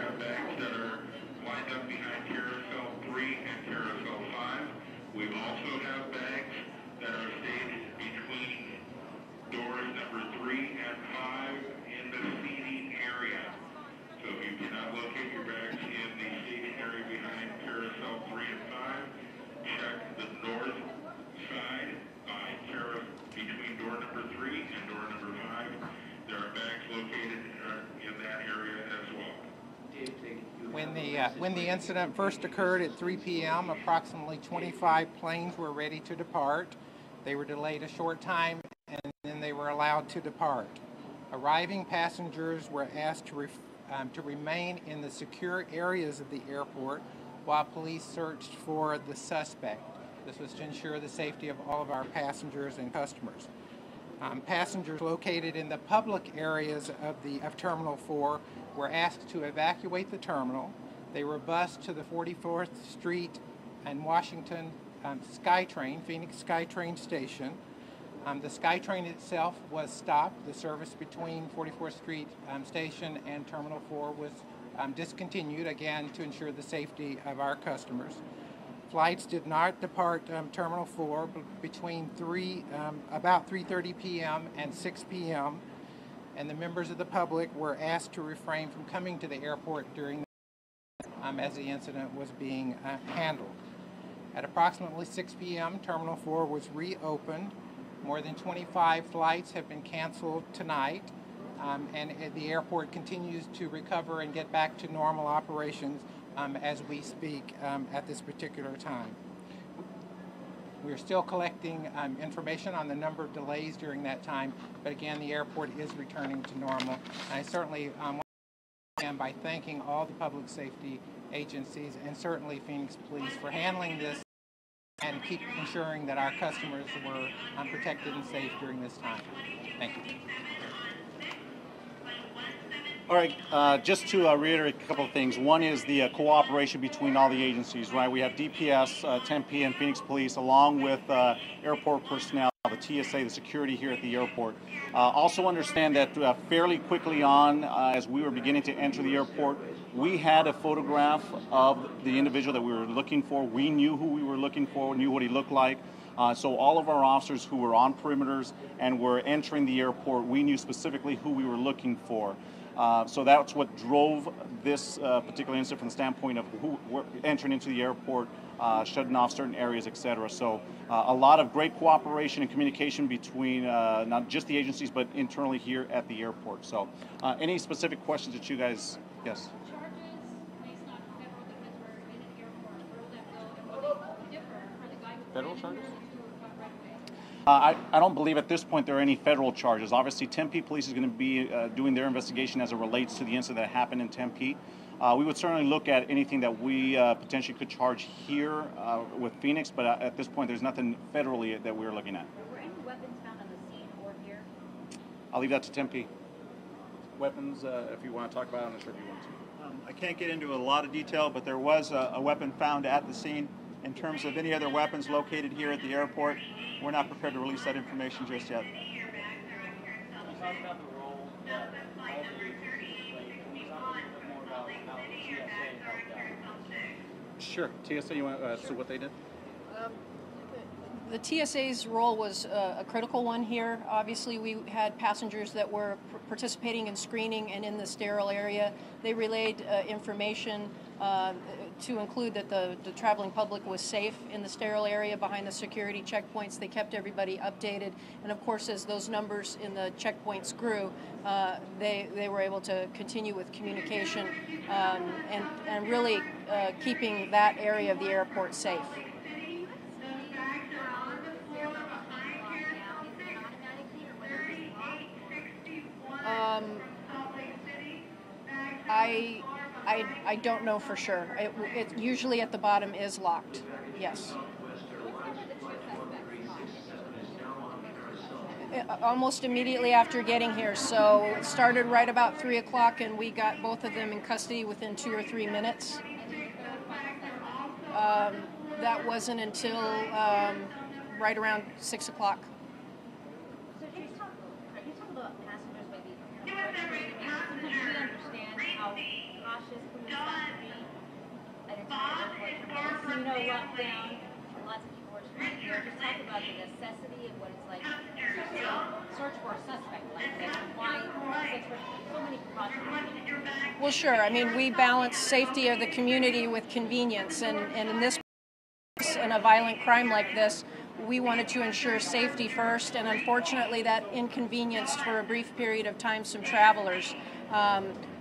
have bags that are lined up behind carousel 3 and carousel 5. We also have bags that are staged between doors number 3 and 5 in the seating area. So if you cannot locate your bags in the seating area behind carousel 3 and 5, check the north side between door number 3 and door number 5. There are bags located in that area as well. When the incident first occurred at 3 p.m., approximately 25 planes were ready to depart. They were delayed a short time, and then they were allowed to depart. Arriving passengers were asked to remain in the secure areas of the airport while police searched for the suspect. This was to ensure the safety of all of our passengers and customers. Passengers located in the public areas of Terminal 4 were asked to evacuate the terminal. They were bused to the 44th Street and Washington SkyTrain, Phoenix SkyTrain station. The SkyTrain itself was stopped. The service between 44th Street station and Terminal 4 was discontinued, again, to ensure the safety of our customers. Flights did not depart Terminal 4 between about 3:30 p.m. and 6 p.m., and the members of the public were asked to refrain from coming to the airport during as the incident was being handled. At approximately 6 p.m., Terminal 4 was reopened. More than 25 flights have been canceled tonight, and the airport continues to recover and get back to normal operations as we speak at this particular time. We're still collecting information on the number of delays during that time, but again, the airport is returning to normal. And I certainly want to begin by thanking all the public safety agencies and certainly Phoenix Police for handling this and keep ensuring that our customers were protected and safe during this time. Thank you. All right, just to reiterate a couple of things. One is the cooperation between all the agencies, right? We have DPS, Tempe, and Phoenix Police, along with airport personnel, the TSA, the security here at the airport. Also understand that fairly quickly on, as we were beginning to enter the airport, we had a photograph of the individual that we were looking for. We knew who we were looking for, knew what he looked like. So all of our officers who were on perimeters and were entering the airport, we knew specifically who we were looking for. So that's what drove this particular incident from the standpoint of who were entering into the airport, shutting off certain areas, etc. So a lot of great cooperation and communication between not just the agencies, but internally here at the airport. So any specific questions that you guys, yes? Federal charges? I don't believe at this point there are any federal charges. Obviously, Tempe Police is going to be doing their investigation as it relates to the incident that happened in Tempe. We would certainly look at anything that we potentially could charge here with Phoenix, but at this point there's nothing federally that we're looking at. Were any weapons found on the scene or here? I'll leave that to Tempe. Weapons, if you want to talk about it, I'm not sure if you want to. I can't get into a lot of detail, but there was a weapon found at the scene. In terms of any other weapons located here at the airport, we're not prepared to release that information just yet. Sure. TSA, you want to what they did? The TSA's role was a critical one here. Obviously, we had passengers that were participating in screening and in the sterile area. They relayed information to include that the traveling public was safe in the sterile area behind the security checkpoints. They kept everybody updated. And of course, as those numbers in the checkpoints grew, they were able to continue with communication and really keeping that area of the airport safe. I don't know for sure. It usually at the bottom is locked. Yes. Almost immediately after getting here. So it started right about 3 o'clock, and we got both of them in custody within 2 or 3 minutes. That wasn't until right around 6 o'clock. So can you talk about passengers maybe? Do we understand how cautious police have to be at a time of like casino lockdown. Lots of people are screaming here. Just talk about the necessity and what it's like to search for a suspect like this. Why so many precautions? Well, sure. I mean, we balance safety of the community with convenience, and in this case, in a violent crime like this, we wanted to ensure safety first, and unfortunately that inconvenienced for a brief period of time some travelers.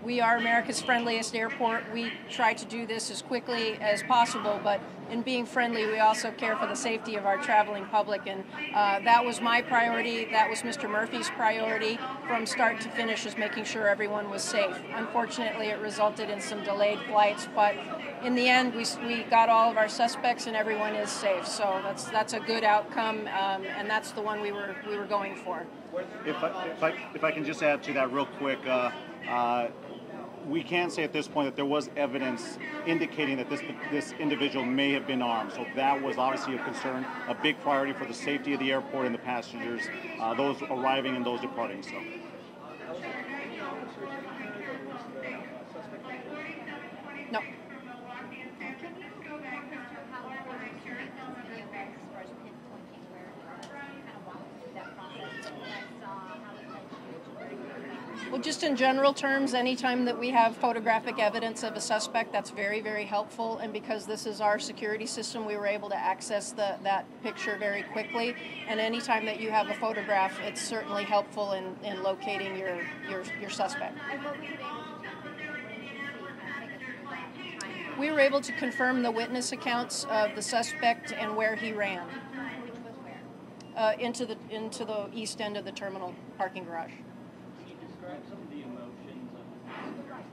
We are America's friendliest airport. We try to do this as quickly as possible, but in being friendly, we also care for the safety of our traveling public, and that was my priority. That was Mr. Murphy's priority from start to finish, is making sure everyone was safe. Unfortunately, it resulted in some delayed flights, but in the end, we got all of our suspects and everyone is safe. So that's a good outcome, and that's the one we were going for. If I can just add to that real quick, we can say at this point that there was evidence indicating that this individual may have been armed. So that was obviously a concern, a big priority for the safety of the airport and the passengers, those arriving and those departing. So. No. Well, just in general terms, anytime that we have photographic evidence of a suspect, that's very, very helpful. And because this is our security system, we were able to access that picture very quickly. And anytime that you have a photograph, it's certainly helpful in locating your suspect. We were able to confirm the witness accounts of the suspect and where he ran. Which was where? Into the east end of the terminal parking garage. Describe some of the emotions of that were on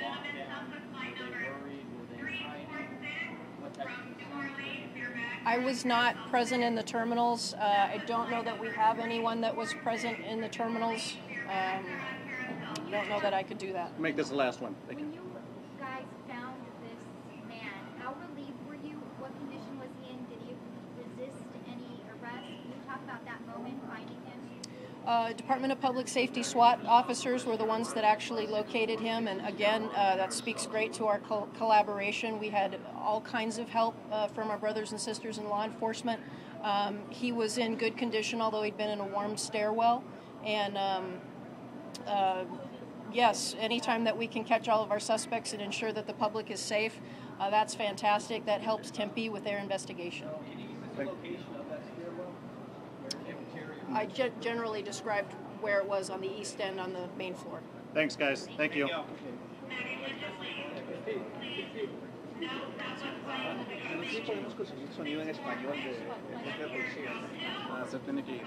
lockdown. Were they worried? Were they hiding? What type of I was not present in the terminals. I don't know that we have anyone that was present in the terminals. I don't know that I could do that. Make this the last one. Thank you. When you guys found this man, how relieved were you? What condition was he in? Did he resist any arrest? Can you talk about that moment, finding him? Department of Public Safety SWAT officers were the ones that actually located him, and again, that speaks great to our collaboration. We had all kinds of help from our brothers and sisters in law enforcement. He was in good condition, although he'd been in a warm stairwell, and yes, anytime that we can catch all of our suspects and ensure that the public is safe, that's fantastic. That helps Tempe with their investigation. I generally described where it was on the east end on the main floor. Thanks, guys. Thank you. Sí podemos conseguir sonido en español de policía. Se tiene que ir.